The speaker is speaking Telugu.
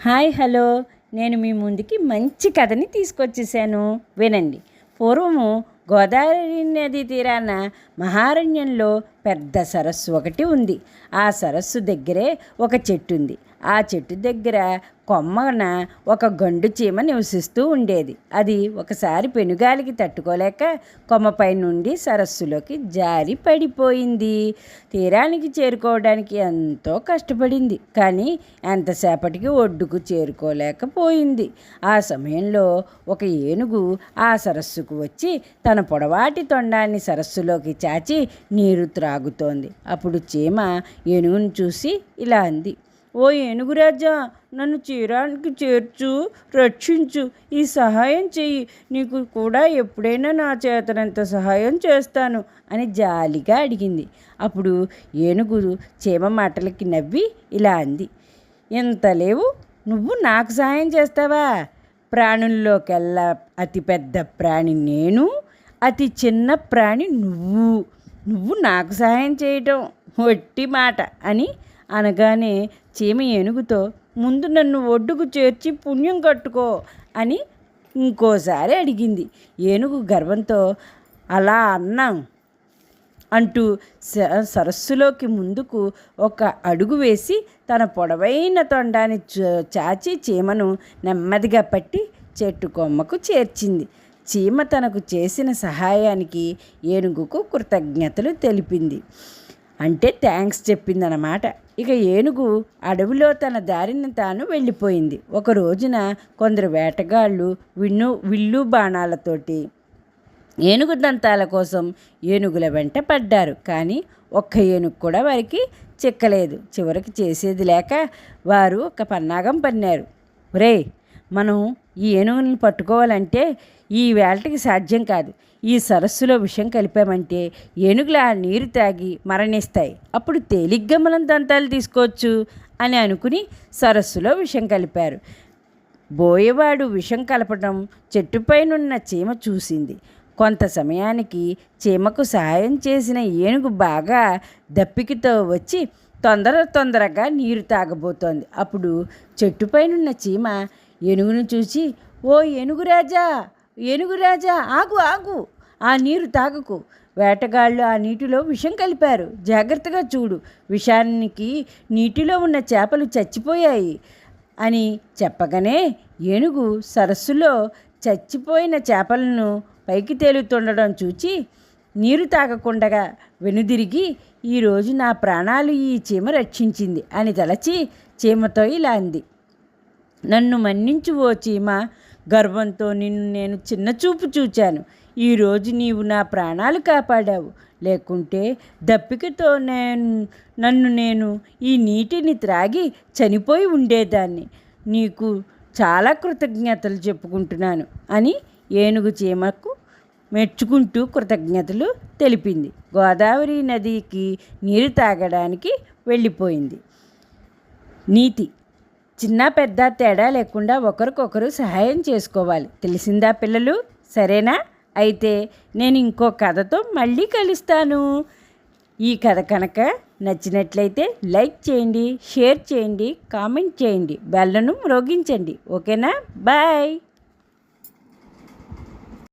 హాయ్ హలో నేను మీ ముందుకి మంచి కథని తీసుకొచ్చేసాను, వినండి. పూర్వము గోదావరి నది తీరాన మహారణ్యంలో పెద్ద సరస్సు ఒకటి ఉంది. ఆ సరస్సు దగ్గరే ఒక చెట్టు ఉంది. ఆ చెట్టు దగ్గర కొమ్మన ఒక గండు చీమ నివసిస్తూ ఉండేది. అది ఒకసారి పెనుగాలికి తట్టుకోలేక కొమ్మపై నుండి సరస్సులోకి జారి పడిపోయింది. తీరానికి చేరుకోవడానికి ఎంతో కష్టపడింది, కానీ ఎంతసేపటికి ఒడ్డుకు చేరుకోలేకపోయింది. ఆ సమయంలో ఒక ఏనుగు ఆ సరస్సుకు వచ్చి తన పొడవాటి తొండాన్ని సరస్సులోకి చాచి నీరు త్రాగుతోంది. అప్పుడు చీమ ఏనుగును చూసి ఇలా అంది, ఓ ఏనుగురాజా, నన్ను తీరానికి చేర్చు, రక్షించు, ఈ సహాయం చెయ్యి. నీకు కూడా ఎప్పుడైనా నా చేతనంత సహాయం చేస్తాను అని జాలిగా అడిగింది. అప్పుడు ఏనుగు చీమ మాటలకి నవ్వి ఇలా అంది, ఎంత లేవు, నువ్వు నాకు సహాయం చేస్తావా? ప్రాణుల్లోకెల్లా అతిపెద్ద ప్రాణి నేను, అతి చిన్న ప్రాణి నువ్వు నాకు సహాయం చేయటం ఒట్టి మాట అని అనగానే చీమ ఏనుగుతో, ముందు నన్ను ఒడ్డుకు చేర్చి పుణ్యం కట్టుకో అని ఇంకోసారి అడిగింది. ఏనుగు గర్వంతో అలా అన్నాం అంటూ సరస్సులోకి ముందుకు ఒక అడుగు వేసి తన పొడవైన తొండాన్ని చాచి చీమను నెమ్మదిగా పట్టి చెట్టు కొమ్మకు చేర్చింది. చీమ తనకు చేసిన సహాయానికి ఏనుగుకు కృతజ్ఞతలు తెలిపింది, అంటే థ్యాంక్స్ చెప్పిందన్నమాట. ఇక ఏనుగు అడవిలో తన దారిని తాను వెళ్ళిపోయింది. ఒక రోజున కొందరు వేటగాళ్ళు విల్లు బాణాలతోటి ఏనుగు దంతాల కోసం ఏనుగుల వెంట పడ్డారు, కానీ ఒక్క ఏనుగు కూడా వారికి చిక్కలేదు. చివరికి చేసేది లేక వారు ఒక పన్నాగం పన్నారు. ఒరేయ్, మనం ఈ ఏనుగుని పట్టుకోవాలంటే ఈ వేళకి సాధ్యం కాదు. ఈ సరస్సులో విషం కలిపామంటే ఏనుగులు ఆ నీరు తాగి మరణిస్తాయి. అప్పుడు తేలిగ్గా మనం దంతాలు తీసుకోవచ్చు అని అనుకుని సరస్సులో విషం కలిపారు. బోయేవాడు విషం కలపడం చెట్టుపైనున్న చీమ చూసింది. కొంత సమయానికి చీమకు సహాయం చేసిన ఏనుగు బాగా దప్పికతో వచ్చి తొందరగా నీరు తాగబోతోంది. అప్పుడు చెట్టుపైనున్న చీమ ఏనుగును చూసి, ఓ ఏనుగురాజా, ఆగు, ఆ నీరు తాగకు. వేటగాళ్ళు ఆ నీటిలో విషం కలిపారు, జాగ్రత్తగా చూడు. విషానికి నీటిలో ఉన్న చేపలు చచ్చిపోయాయి అని చెప్పగానే ఏనుగు సరస్సులో చచ్చిపోయిన చేపలను పైకి తేలుతుండడం చూచి నీరు తాగకుండా వెనుదిరిగి, ఈరోజు నా ప్రాణాలు ఈ చీమ రక్షించింది అని తలచి చీమతో ఇలా అంది, నన్ను మన్నించు ఓ చీమ, గర్వంతో నిన్ను నేను చిన్నచూపు చూచాను. ఈరోజు నీవు నా ప్రాణాలు కాపాడావు. లేకుంటే దప్పికతో నేను ఈ నీటిని త్రాగి చనిపోయి ఉండేదాన్ని. నీకు చాలా కృతజ్ఞతలు చెప్పుకుంటున్నాను అని ఏనుగు చీమకు మెచ్చుకుంటూ కృతజ్ఞతలు తెలిపింది. గోదావరి నదికి నీరు తాగడానికి వెళ్ళిపోయింది. నీతి: చిన్న పెద్ద తేడా లేకుండా ఒకరికొకరు సహాయం చేసుకోవాలి. తెలిసిందా పిల్లలు? సరేనా? అయితే నేను ఇంకో కథతో మళ్ళీ కలుస్తాను. ఈ కథ కనుక నచ్చినట్లయితే లైక్ చేయండి, షేర్ చేయండి, కామెంట్ చేయండి, బెల్లను మ్రోగించండి. ఓకేనా? బాయ్.